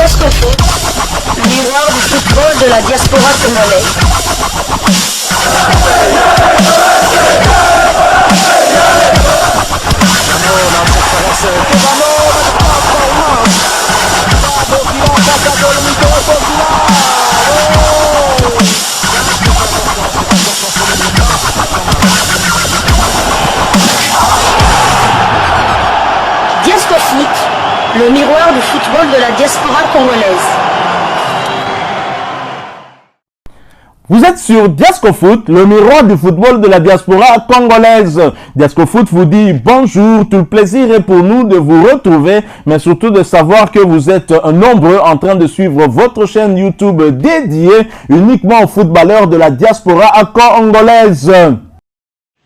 Diascofoot, le miroir du football de la diaspora congolaise. Diascofoot, le miroir du football de la diaspora congolaise. Vous êtes sur Diascofoot, le miroir du football de la diaspora congolaise. Diascofoot vous dit bonjour, tout le plaisir est pour nous de vous retrouver, mais surtout de savoir que vous êtes nombreux en train de suivre votre chaîne YouTube dédiée uniquement aux footballeurs de la diaspora congolaise.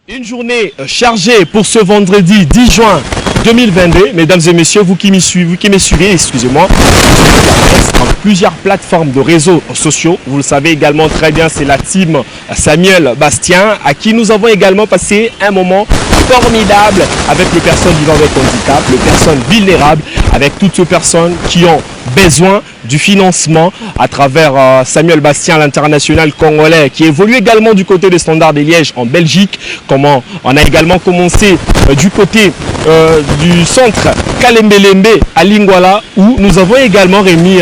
Une journée chargée pour ce vendredi 10 juin 2022. Mesdames et messieurs, vous qui me suivez, excusez-moi, dans plusieurs plateformes de réseaux sociaux. Vous le savez également très bien, c'est la team Samuel Bastien, à qui nous avons également passé un moment formidable avec les personnes vivant avec handicap, les personnes vulnérables, avec toutes ces personnes qui ont besoin du financement à travers Samuel Bastien, l'international congolais, qui évolue également du côté des Standards de Liège en Belgique. Comment on a également commencé du côté du centre Kalembelembe à Lingwala, où nous avons également remis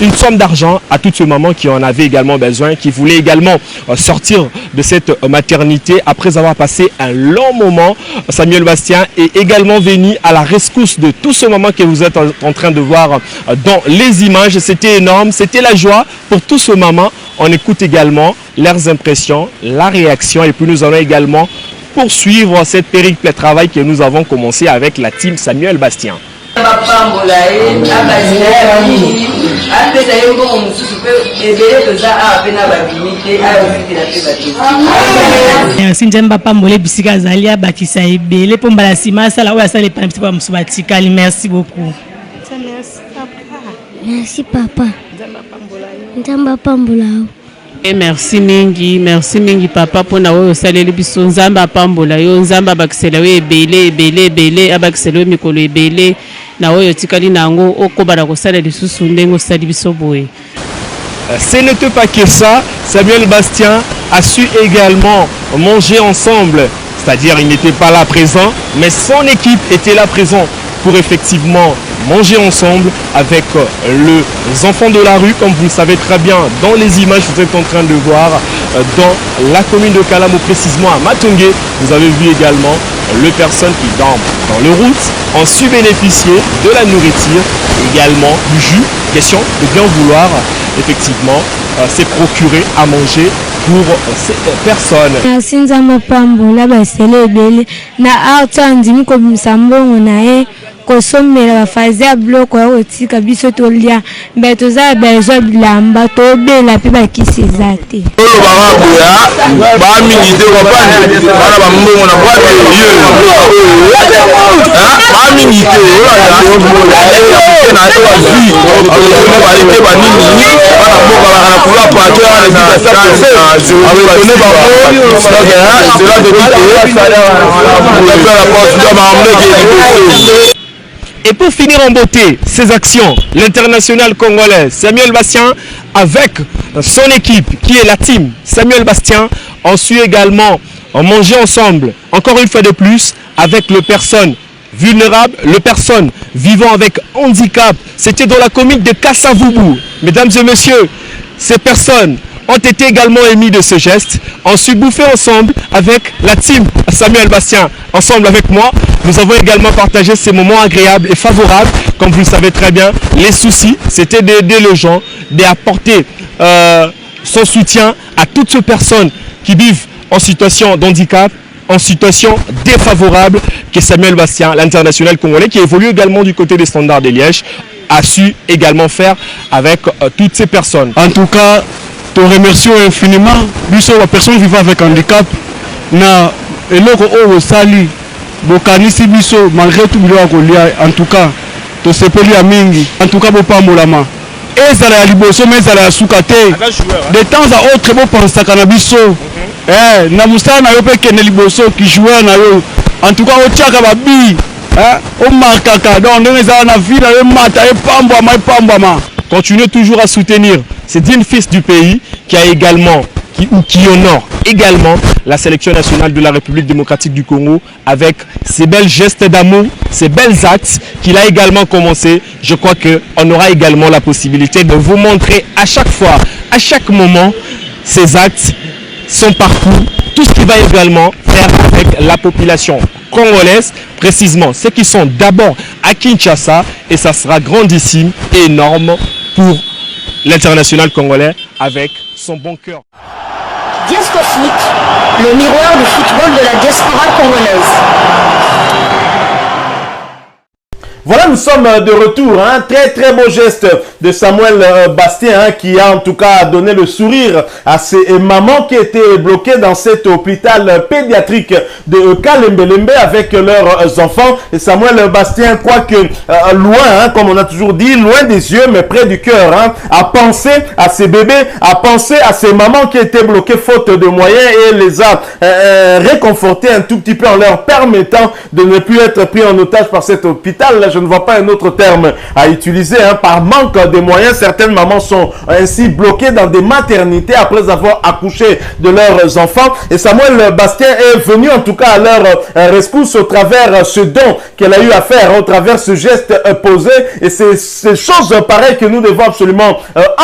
une somme d'argent à toutes ces mamans qui en avaient également besoin, qui voulaient également sortir de cette maternité après avoir passé un long moment. Samuel Bastien est également venu à la rescousse de tous ces mamans que vous êtes en train de voir dans les images. C'était énorme, c'était la joie pour tous ces mamans. On écoute également leurs impressions, la réaction, et puis nous allons également poursuivre cette périple de travail que nous avons commencé avec la team Samuel Bastien. Merci Nzemba Pambole bisika zalia bakisa ebele pomba la sima sala oya sala pana petit pa musubatika. Merci beaucoup. Merci papa. Nzemba Pambola. Et merci mingi papa pona oyo saleli biso Nzamba Pambola yo Nzamba bakisela we ebele abakisela mikolo ebele na oyo tikali nango okobala ko sala lisusu ndengo sali biso boye. Ce n'était pas que ça, Samuel Bastien a su également manger ensemble, c'est-à-dire il n'était pas là présent, mais son équipe était là présent pour effectivement manger ensemble avec les enfants de la rue, comme vous le savez très bien dans les images que vous êtes en train de voir dans la commune de Kalamo, précisément à Matongé. Vous avez vu également les personnes qui dorment dans les routes ont su bénéficier de la nourriture, également du jus. Question de bien vouloir effectivement se procurer à manger pour ces personnes. Merci Nzamba Pambola basele ebele na autandi mukobimsambongo nae kosomela bafazia bloko ya otika biso tolia mbe toza bezo bilamba tobela pe bakisi zate tolo baraboya ba mingi te ko bande bana ba mbongo na kwa te yo ba mingi te na to azui aloko ba leke ba nini bana mboka ba na kula pa to ya na sa aloko ba bo c'est là de dire Et pour finir en beauté, ces actions, l'international congolais Samuel Bastien avec son équipe qui est la team Samuel Bastien ont su également manger ensemble, encore une fois de plus, avec les personnes vulnérables, les personnes vivant avec handicap. C'était dans la commune de Kassavubu. Mesdames et messieurs, ces personnes ont été également émis de ce geste, ont su bouffer ensemble avec la team Samuel Bastien, ensemble avec moi. Nous avons également partagé ces moments agréables et favorables. Comme vous le savez très bien, les soucis, c'était d'aider les gens, d'apporter son soutien à toutes ces personnes qui vivent en situation d'handicap, en situation défavorable, que Samuel Bastien, l'international congolais, qui évolue également du côté des Standards de Liège, a su également faire avec toutes ces personnes. En tout cas, te remercions infiniment biso la personne vivant avec handicap na eloko oyo sali bokanisi biso malgré tout bilo akolia. En tout cas to sepeli ya mingi, en tout cas bopambolama ezala ya liboso mais ezala ya suka te de temps à autre bopensaka na biso na musala na yo pe kende liboso ki joueur na yo. En tout cas otiaka babi on marque donc ndenge ezala na ville emata epambwama. Continuez toujours à soutenir ces dignes fils du pays qui honore également la sélection nationale de la République démocratique du Congo avec ces belles gestes d'amour, ces belles actes qu'il a également commencé. Je crois qu'on aura également la possibilité de vous montrer à chaque fois, à chaque moment, ces actes, son parcours, tout ce qu'il va également faire avec la population congolaise, précisément ceux qui sont d'abord à Kinshasa, et ça sera grandissime et énorme pour l'international congolais avec son bon cœur. Diasco Foot, le miroir du football de la diaspora congolaise. Voilà, nous sommes de retour. Très beau geste de Samuel Bastien qui a en tout cas donné le sourire à ces mamans qui étaient bloquées dans cet hôpital pédiatrique de Kalembelembe avec leurs enfants. Et Samuel Bastien croit que loin, comme on a toujours dit, loin des yeux mais près du cœur, a pensé à ces bébés, a pensé à ces mamans qui étaient bloquées faute de moyens et les a réconfortés un tout petit peu en leur permettant de ne plus être pris en otage par cet hôpital. Je ne vois pas un autre terme à utiliser. Par manque de moyens, certaines mamans sont ainsi bloquées dans des maternités après avoir accouché de leurs enfants. Et Samuel Bastien est venu en tout cas à leur rescousse au travers ce don qu'elle a eu à faire, au travers ce geste posé. Et c'est ces choses pareilles que nous devons absolument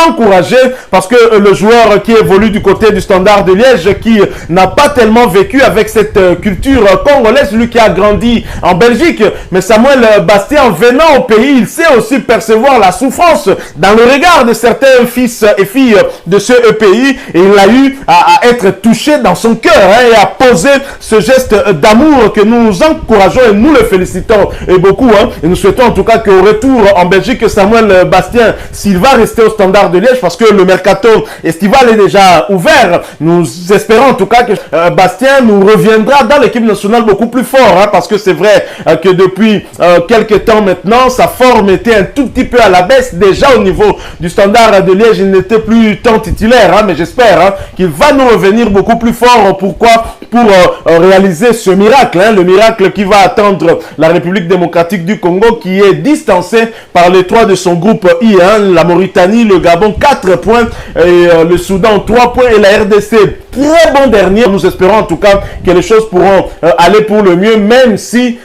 encourager, parce que le joueur qui évolue du côté du Standard de Liège, qui n'a pas tellement vécu avec cette culture congolaise, lui qui a grandi en Belgique, mais Samuel Bastien, en venant au pays, il sait aussi percevoir la souffrance dans le regard de certains fils et filles de ce pays, et il a eu à être touché dans son cœur et à poser ce geste d'amour que nous encourageons et nous le félicitons et beaucoup. Et nous souhaitons en tout cas qu'au retour en Belgique, Samuel Bastien, s'il va rester au Standard de Liège, parce que le mercato estival est déjà ouvert, nous espérons en tout cas que Bastien nous reviendra dans l'équipe nationale beaucoup plus fort, parce que c'est vrai que depuis quelques temps maintenant, sa forme était un tout petit peu à la baisse. Déjà au niveau du Standard de Liège, il n'était plus tant titulaire, mais j'espère qu'il va nous revenir beaucoup plus fort. Pourquoi? Pour réaliser ce miracle, le miracle qui va attendre la République démocratique du Congo, qui est distancée par les trois de son groupe I, la Mauritanie, le Gabon 4 points, et le Soudan 3 points, et la RDC très bon dernier. Nous espérons en tout cas que les choses pourront aller pour le mieux, même si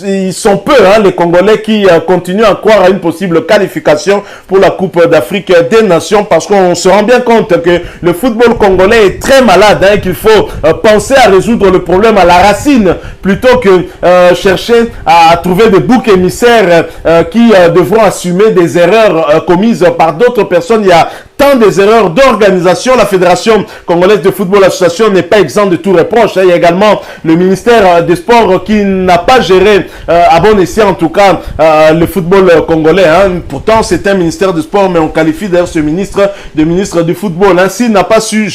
ils sont peu, les Congolais qui continuent à croire à une possible qualification pour la Coupe d'Afrique des Nations, parce qu'on se rend bien compte que le football congolais est très malade, et qu'il faut penser à résoudre le problème à la racine plutôt que chercher à trouver des boucs émissaires qui devront assumer des erreurs commises par d'autres personnes. Il y a tant des erreurs d'organisation. La Fédération congolaise de football association n'est pas exempt de tout reproche. Il y a également le ministère des Sports qui n'a pas géré à bon escient en tout cas le football congolais. Pourtant c'est un ministère du sport, mais on qualifie d'ailleurs ce ministre de ministre du football. S'il n'a pas su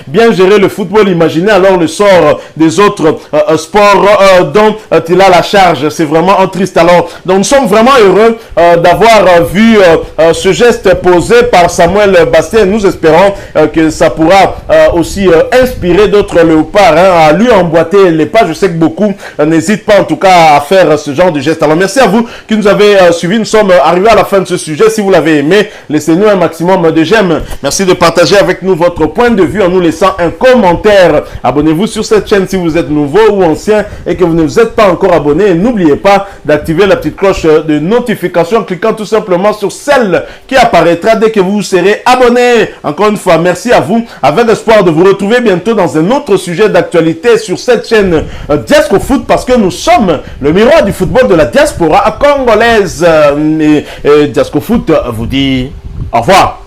bien gérer le football, imaginez alors le sort des autres sports dont il a la charge. C'est vraiment triste. Alors donc nous sommes vraiment heureux d'avoir vu ce geste posé par Samuel Bastien. Nous espérons que ça pourra aussi inspirer d'autres léopards à lui emboîter les pas. Je sais que beaucoup n'hésitent pas en tout cas à faire ce genre de geste. Alors merci à vous qui nous avez suivis. Nous sommes arrivés à la fin de ce sujet. Si vous l'avez aimé, laissez-nous un maximum de j'aime. Merci de partager avec nous votre point de vue en nous laissant un commentaire. Abonnez-vous sur cette chaîne si vous êtes nouveau ou ancien et que vous ne vous êtes pas encore abonné. N'oubliez pas d'activer la petite cloche de notification en cliquant tout simplement sur celle qui apparaîtra dès que vous serez abonné. Encore une fois, merci à vous, avec l'espoir de vous retrouver bientôt dans un autre sujet d'actualité sur cette chaîne Diasco Foot, parce que nous sommes le miroir du football de la diaspora congolaise. Et Diasco Foot vous dit au revoir.